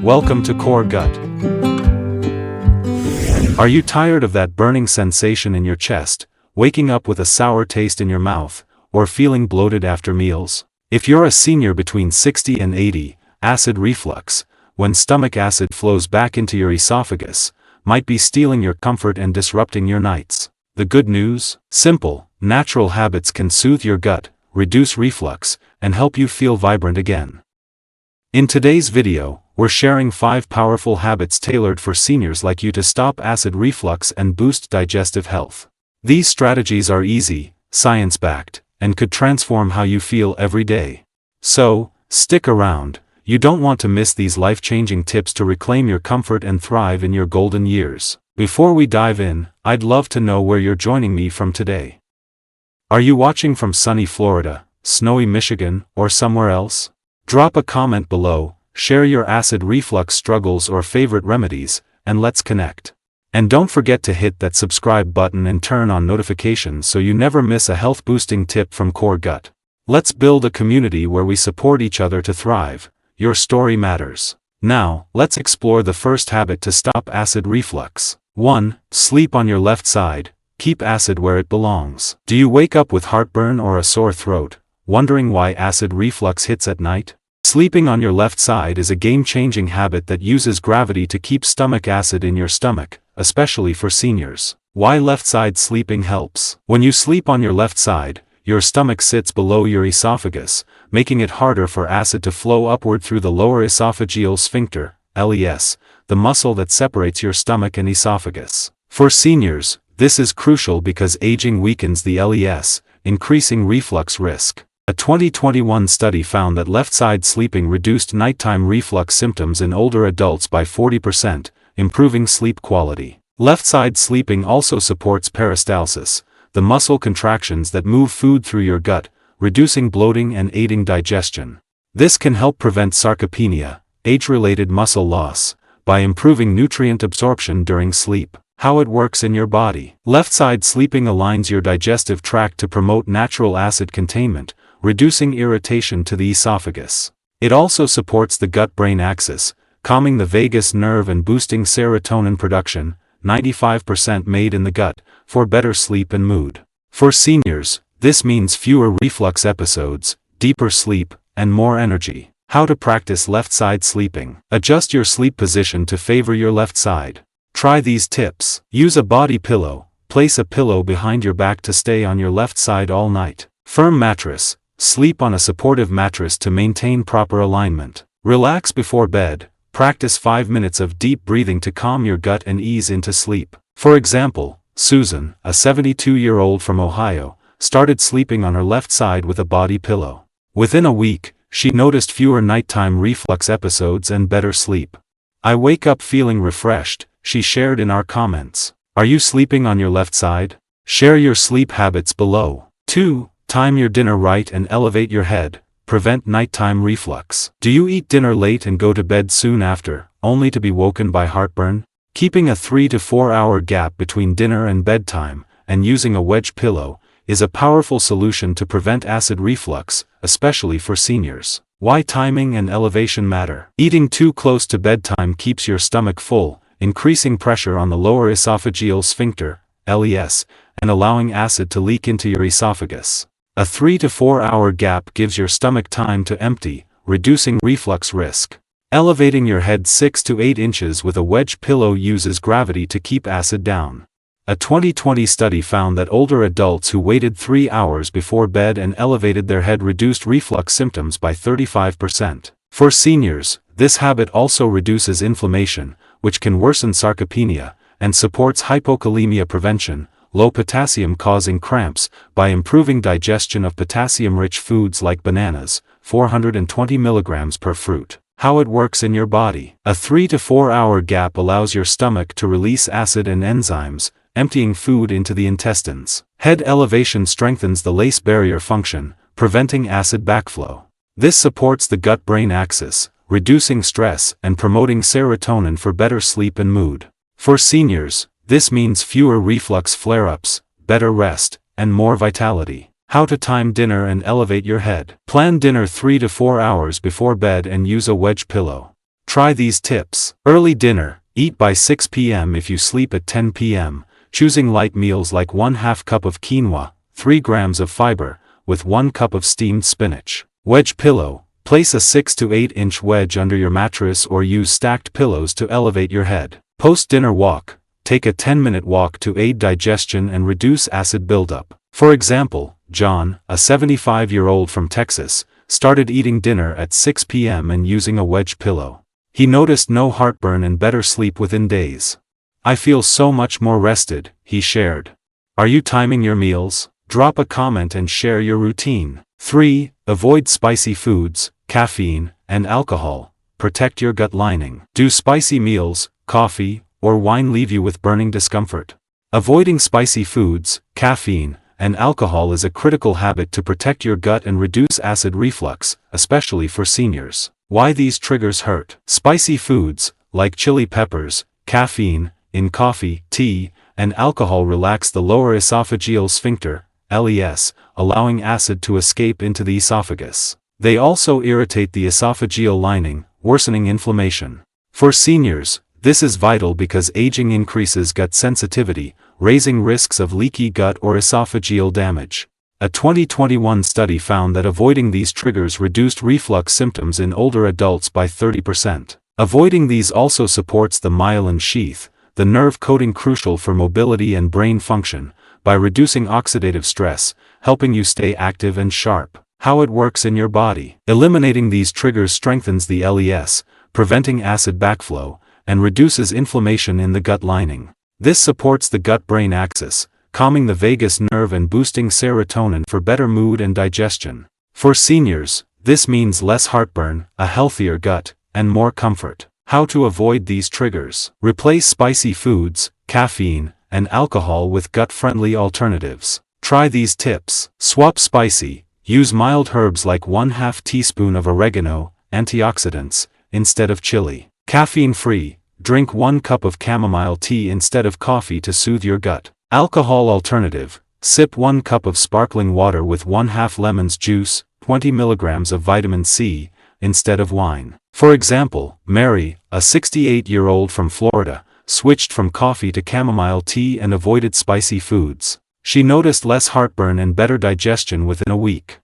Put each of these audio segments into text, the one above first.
Welcome to Core Gut. Are you tired of that burning sensation in your chest, waking up with a sour taste in your mouth, or feeling bloated after meals? If you're a senior between 60 and 80, acid reflux, when stomach acid flows back into your esophagus, might be stealing your comfort and disrupting your nights. The good news? Simple, natural habits can soothe your gut, reduce reflux, and help you feel vibrant again. In today's video, we're sharing 5 powerful habits tailored for seniors like you to stop acid reflux and boost digestive health. These strategies are easy, science-backed, and could transform how you feel every day. So, stick around, you don't want to miss these life-changing tips to reclaim your comfort and thrive in your golden years. Before we dive in, I'd love to know where you're joining me from today. Are you watching from sunny Florida, snowy Michigan, or somewhere else? Drop a comment below, share your acid reflux struggles or favorite remedies, and let's connect. And don't forget to hit that subscribe button and turn on notifications so you never miss a health-boosting tip from Core Gut. Let's build a community where we support each other to thrive. Your story matters. Now, let's explore the first habit to stop acid reflux. 1. Sleep on your left side. Keep acid where it belongs. Do you wake up with heartburn or a sore throat, wondering why acid reflux hits at night? Sleeping on your left side is a game-changing habit that uses gravity to keep stomach acid in your stomach, especially for seniors. Why left side sleeping helps? When you sleep on your left side, your stomach sits below your esophagus, making it harder for acid to flow upward through the lower esophageal sphincter, LES, the muscle that separates your stomach and esophagus. For seniors, this is crucial because aging weakens the LES, increasing reflux risk. A 2021 study found that left-side sleeping reduced nighttime reflux symptoms in older adults by 40%, improving sleep quality. Left-side sleeping also supports peristalsis, the muscle contractions that move food through your gut, reducing bloating and aiding digestion. This can help prevent sarcopenia, age-related muscle loss, by improving nutrient absorption during sleep. How it works in your body. Left-side sleeping aligns your digestive tract to promote natural acid containment, reducing irritation to the esophagus. It also supports the gut-brain axis, calming the vagus nerve and boosting serotonin production, 95% made in the gut, for better sleep and mood. For seniors, this means fewer reflux episodes, deeper sleep, and more energy. How to practice left-side sleeping. Adjust your sleep position to favor your left side. Try these tips. Use a body pillow. Place a pillow behind your back to stay on your left side all night. Firm mattress. Sleep on a supportive mattress to maintain proper alignment. Relax before bed. Practice 5 minutes of deep breathing to calm your gut and ease into sleep. For example, Susan, a 72-year-old from Ohio, started sleeping on her left side with a body pillow. Within a week, she noticed fewer nighttime reflux episodes and better sleep. I wake up feeling refreshed, she shared in our comments. Are you sleeping on your left side? Share your sleep habits below. 2. Time your dinner right and elevate your head. Prevent nighttime reflux. Do you eat dinner late and go to bed soon after, only to be woken by heartburn? Keeping a 3 to 4 hour gap between dinner and bedtime, and using a wedge pillow, is a powerful solution to prevent acid reflux, especially for seniors. Why timing and elevation matter. Eating too close to bedtime keeps your stomach full, increasing pressure on the lower esophageal sphincter, LES, and allowing acid to leak into your esophagus. A 3 to 4 hour gap gives your stomach time to empty, reducing reflux risk. Elevating your head 6 to 8 inches with a wedge pillow uses gravity to keep acid down. A 2020 study found that older adults who waited 3 hours before bed and elevated their head reduced reflux symptoms by 35%. For seniors, this habit also reduces inflammation, which can worsen sarcopenia, and supports hypokalemia prevention, low potassium causing cramps, by improving digestion of potassium-rich foods like bananas, 420 mg per fruit. How it works in your body. A 3 to 4 hour gap allows your stomach to release acid and enzymes, emptying food into the intestines. Head elevation strengthens the LES barrier function, preventing acid backflow. This supports the gut-brain axis, reducing stress and promoting serotonin for better sleep and mood. For seniors, this means fewer reflux flare-ups, better rest, and more vitality. How to time dinner and elevate your head. Plan dinner 3 to 4 hours before bed and use a wedge pillow. Try these tips. Early dinner. Eat by 6 p.m. if you sleep at 10 p.m., choosing light meals like 1/2 cup of quinoa, 3 grams of fiber, with 1 cup of steamed spinach. Wedge pillow. Place a 6 to 8 inch wedge under your mattress or use stacked pillows to elevate your head. Post-dinner walk. Take a 10-minute walk to aid digestion and reduce acid buildup. For example, John, a 75-year-old from Texas, started eating dinner at 6 p.m. and using a wedge pillow. He noticed no heartburn and better sleep within days. I feel so much more rested, he shared. Are you timing your meals? Drop a comment and share your routine. 3. Avoid spicy foods, caffeine, and alcohol. Protect your gut lining. Do spicy meals, coffee, or wine leave you with burning discomfort? Avoiding spicy foods, caffeine, and alcohol is a critical habit to protect your gut and reduce acid reflux, especially for seniors. Why these triggers hurt? Spicy foods, like chili peppers, caffeine, in coffee, tea, and alcohol relax the lower esophageal sphincter, LES, allowing acid to escape into the esophagus. They also irritate the esophageal lining, worsening inflammation. For seniors, this is vital because aging increases gut sensitivity, raising risks of leaky gut or esophageal damage. A 2021 study found that avoiding these triggers reduced reflux symptoms in older adults by 30%. Avoiding these also supports the myelin sheath, the nerve coating crucial for mobility and brain function, by reducing oxidative stress, helping you stay active and sharp. How it works in your body. Eliminating these triggers strengthens the LES, preventing acid backflow, and reduces inflammation in the gut lining. This supports the gut-brain axis, calming the vagus nerve and boosting serotonin for better mood and digestion. For seniors, this means less heartburn, a healthier gut, and more comfort. How to avoid these triggers. Replace spicy foods, caffeine, and alcohol with gut-friendly alternatives. Try these tips. Swap spicy. Use mild herbs like 1/2 teaspoon of oregano, antioxidants, instead of chili. Caffeine-free. Drink 1 cup of chamomile tea instead of coffee to soothe your gut. Alcohol alternative. Sip 1 cup of sparkling water with 1/2 lemon's juice, 20 milligrams of vitamin C, instead of wine. For example, Mary, a 68-year-old from Florida, switched from coffee to chamomile tea and avoided spicy foods. She noticed less heartburn and better digestion within a week.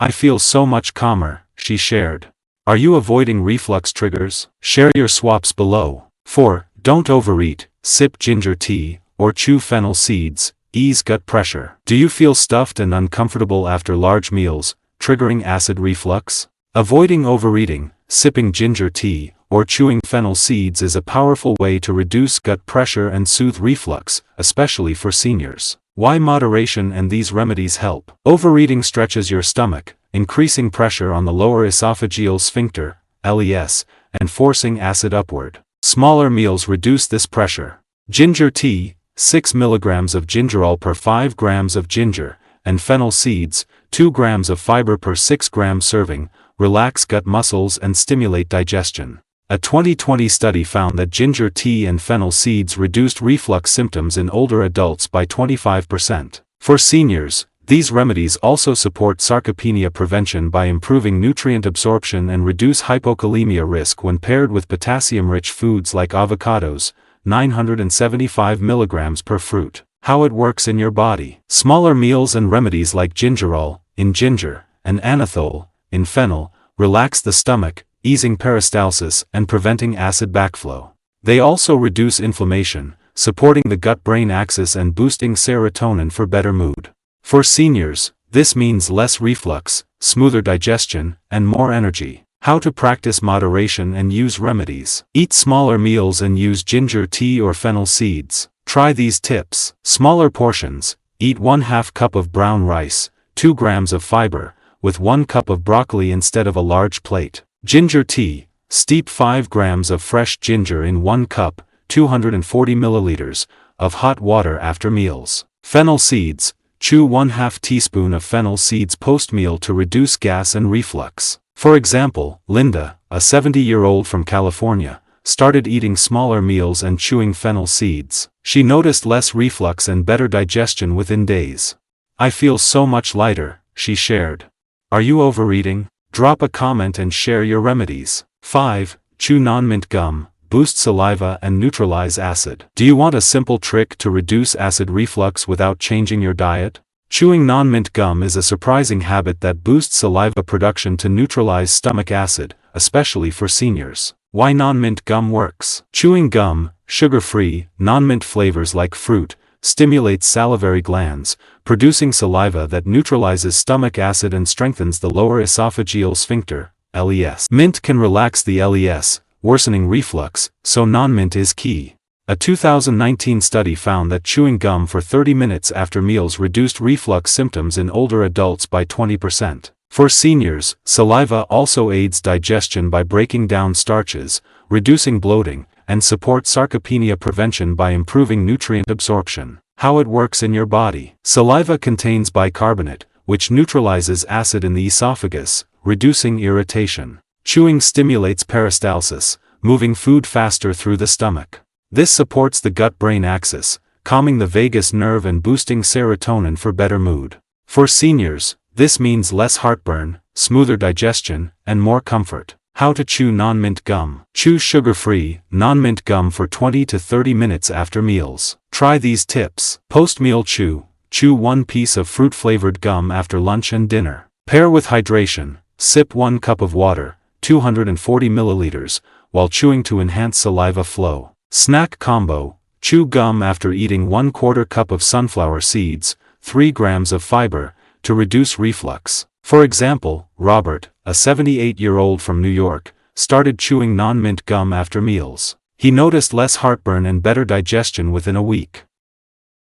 I feel so much calmer, she shared. Are you avoiding reflux triggers? Share your swaps below. 4. Don't overeat, sip ginger tea, or chew fennel seeds, ease gut pressure. Do you feel stuffed and uncomfortable after large meals, triggering acid reflux? Avoiding overeating, sipping ginger tea, or chewing fennel seeds is a powerful way to reduce gut pressure and soothe reflux, especially for seniors. Why moderation and these remedies help? Overeating stretches your stomach, increasing pressure on the lower esophageal sphincter, LES, and forcing acid upward. Smaller meals reduce this pressure. Ginger tea, 6 milligrams of gingerol per 5 grams of ginger, and fennel seeds, 2 grams of fiber per 6 gram serving, relax gut muscles and stimulate digestion. A 2020 study found that ginger tea and fennel seeds reduced reflux symptoms in older adults by 25%. For seniors, these remedies also support sarcopenia prevention by improving nutrient absorption and reduce hypokalemia risk when paired with potassium-rich foods like avocados, 975 milligrams per fruit. How it works in your body. Smaller meals and remedies like gingerol, in ginger, and anethole, in fennel, relax the stomach, easing peristalsis and preventing acid backflow. They also reduce inflammation, supporting the gut-brain axis and boosting serotonin for better mood. For seniors, this means less reflux, smoother digestion, and more energy. How to practice moderation and use remedies. Eat smaller meals and use ginger tea or fennel seeds. Try these tips. Smaller portions. Eat 1/2 cup of brown rice, 2 grams of fiber, with 1 cup of broccoli instead of a large plate. Ginger tea. Steep 5 grams of fresh ginger in 1 cup, 240 milliliters, of hot water after meals. Fennel seeds. Chew 1/2 teaspoon of fennel seeds post-meal to reduce gas and reflux. For example, Linda, a 70-year-old from California, started eating smaller meals and chewing fennel seeds. She noticed less reflux and better digestion within days. I feel so much lighter, she shared. Are you overeating? Drop a comment and share your remedies. 5. chew non-mint gum, boost saliva and neutralize acid. Do you want a simple trick to reduce acid reflux without changing your diet? Chewing non-mint gum is a surprising habit that boosts saliva production to neutralize stomach acid, especially for seniors. Why non-mint gum works? Chewing gum, sugar-free, non-mint flavors like fruit, stimulates salivary glands, producing saliva that neutralizes stomach acid and strengthens the lower esophageal sphincter, LES. Mint can relax the LES, worsening reflux, so non-mint is key. A 2019 study found that chewing gum for 30 minutes after meals reduced reflux symptoms in older adults by 20%. For seniors, saliva also aids digestion by breaking down starches, reducing bloating, and supports sarcopenia prevention by improving nutrient absorption. How it works in your body. Saliva contains bicarbonate, which neutralizes acid in the esophagus, reducing irritation. Chewing stimulates peristalsis, moving food faster through the stomach. This supports the gut-brain axis, calming the vagus nerve and boosting serotonin for better mood. For seniors, this means less heartburn, smoother digestion, and more comfort. How to chew non-mint gum. Chew sugar-free, non-mint gum for 20 to 30 minutes after meals. Try these tips. Post-meal chew. Chew one piece of fruit-flavored gum after lunch and dinner. Pair with hydration. Sip 1 cup of water, 240 milliliters, while chewing to enhance saliva flow. Snack combo. Chew gum after eating 1/4 cup of sunflower seeds, 3 grams of fiber, to reduce reflux. For example, Robert, a 78-year-old from New York, started chewing non-mint gum after meals. He noticed less heartburn and better digestion within a week.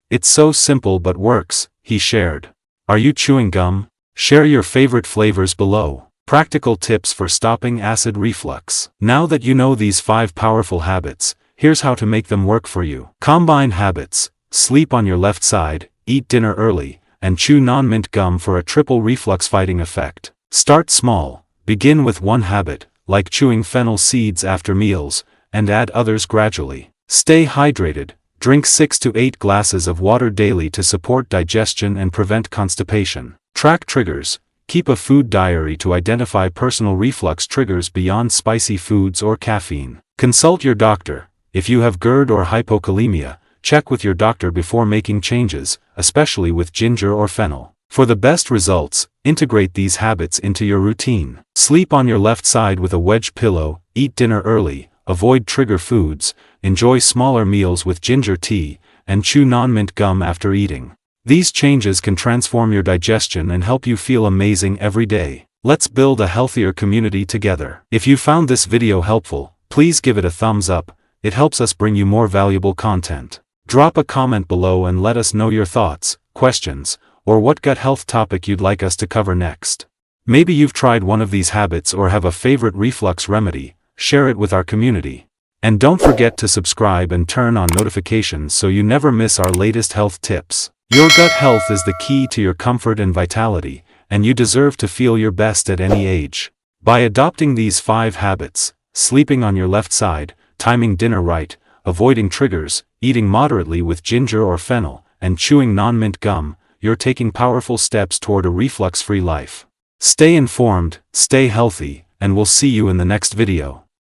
It's so simple but works, he shared. Are you chewing gum? Share your favorite flavors below. Practical tips for stopping acid reflux. Now that you know these 5 powerful habits, here's how to make them work for you. Combine habits. Sleep on your left side, eat dinner early, and chew non-mint gum for a triple reflux fighting effect. Start small. Begin with one habit, like chewing fennel seeds after meals, and add others gradually. Stay hydrated. Drink 6 to 8 glasses of water daily to support digestion and prevent constipation. Track triggers. Keep a food diary to identify personal reflux triggers beyond spicy foods or caffeine. Consult your doctor. If you have GERD or hypokalemia, check with your doctor before making changes, especially with ginger or fennel. For the best results, integrate these habits into your routine. Sleep on your left side with a wedge pillow, eat dinner early, avoid trigger foods, enjoy smaller meals with ginger tea, and chew non-mint gum after eating. These changes can transform your digestion and help you feel amazing every day. Let's build a healthier community together. If you found this video helpful, please give it a thumbs up. It helps us bring you more valuable content. Drop a comment below and let us know your thoughts, questions, or what gut health topic you'd like us to cover next. Maybe you've tried one of these habits or have a favorite reflux remedy. Share it with our community. And don't forget to subscribe and turn on notifications so you never miss our latest health tips. Your gut health is the key to your comfort and vitality, and you deserve to feel your best at any age. By adopting these 5 habits, sleeping on your left side, timing dinner right, avoiding triggers, eating moderately with ginger or fennel, and chewing non-mint gum, you're taking powerful steps toward a reflux-free life. Stay informed, stay healthy, and we'll see you in the next video.